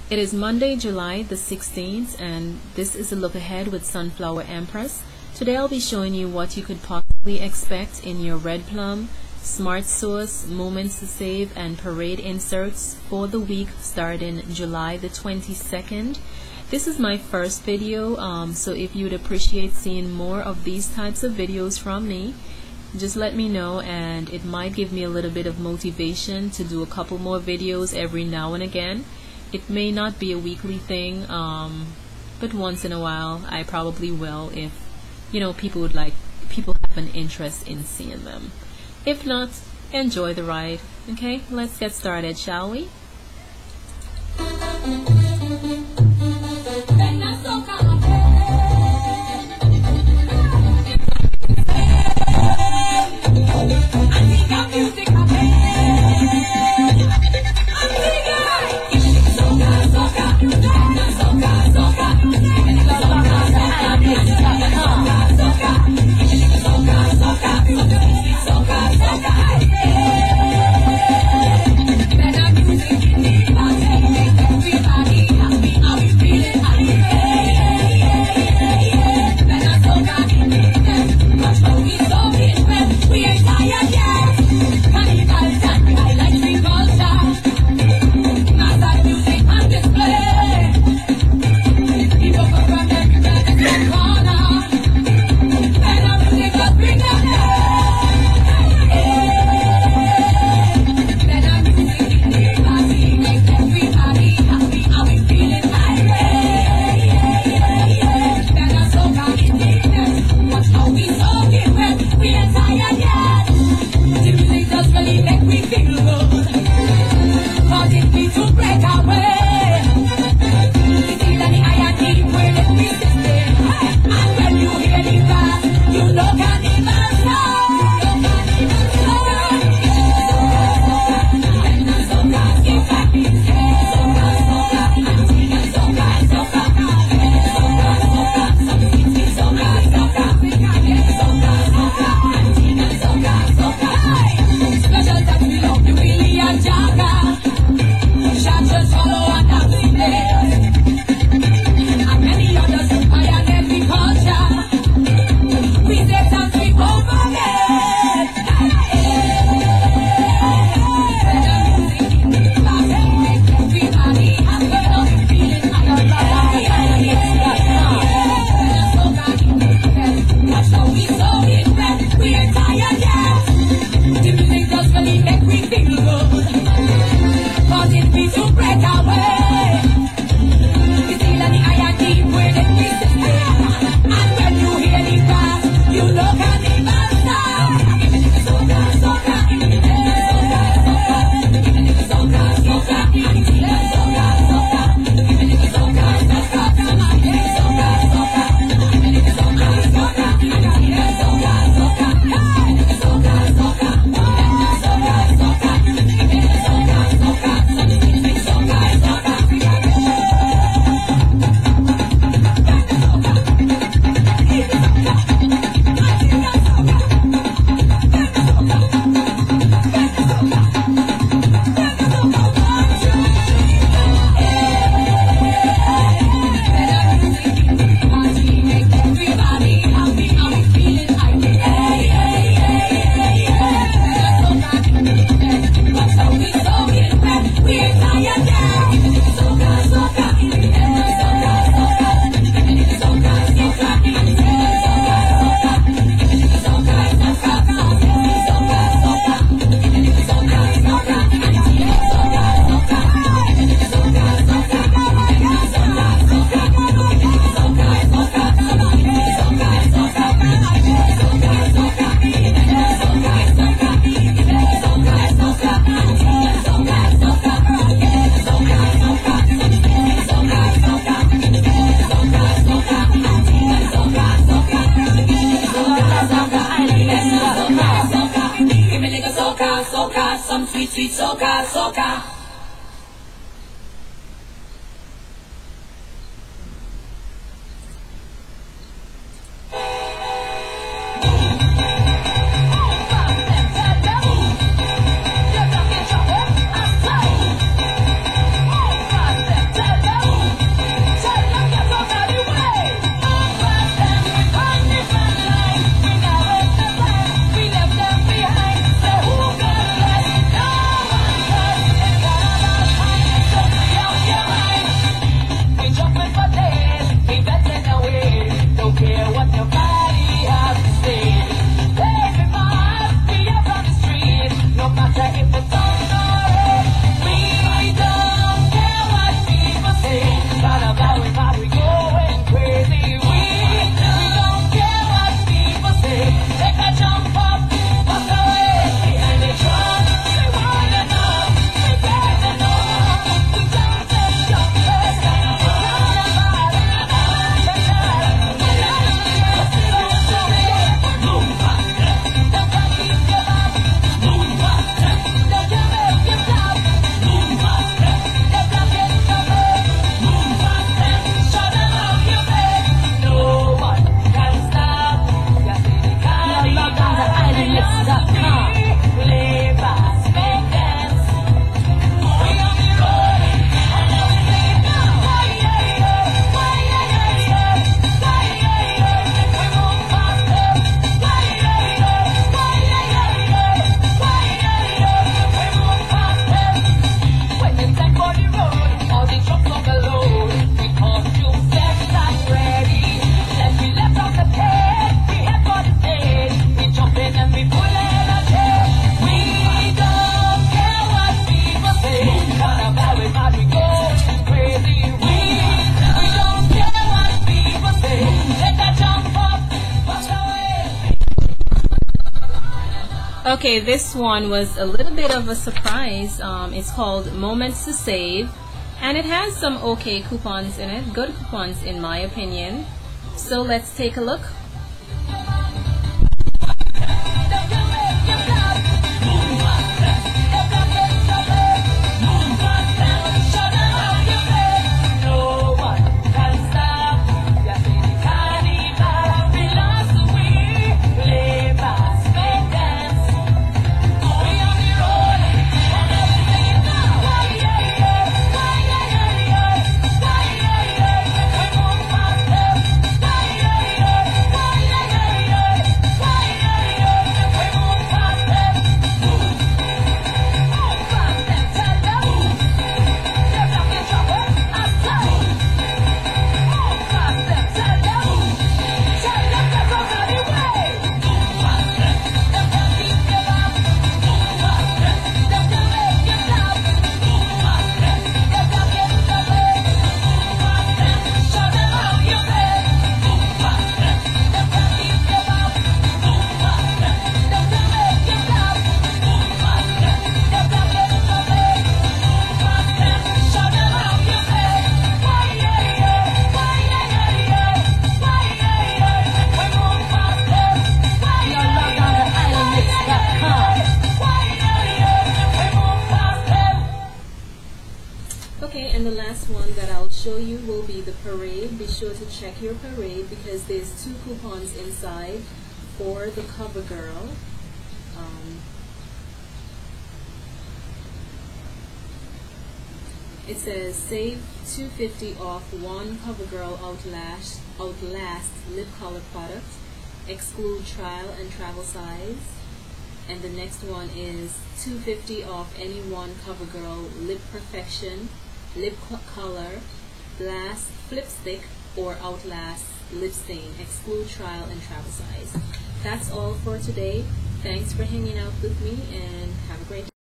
It is Monday, July the 16th, and this is a look ahead with Sunflower Empress. Today I'll be showing you what you could possibly expect in your Red Plum, Smart Source, Moments to Save, and Parade inserts for the week starting July the 22nd. This is my first video, so if you'd appreciate seeing more of these types of videos from me, just let me know, and it might give me a little bit of motivation to do a couple more videos every now and again. It may not be a weekly thing, but once in a while I probably will if people have an interest in seeing them. If not, enjoy the ride. Okay, let's get started, shall we? Okay, this one was a little bit of a surprise. It's called Moments to Save, and it has some okay coupons in it, good coupons in my opinion. So let's take a look. Okay, and the last one that I'll show you will be the parade. Be sure to check your parade because there's 2 coupons inside for the CoverGirl. It says save $2.50 off 1 CoverGirl Outlast lip color product. Exclude trial and travel size. And the next one is $2.50 off any 1 CoverGirl Lip Perfection lip color, Blast Flipstick, or Outlast lip stain. Exclude trial and travel size. That's all for today. Thanks for hanging out with me and have a great day.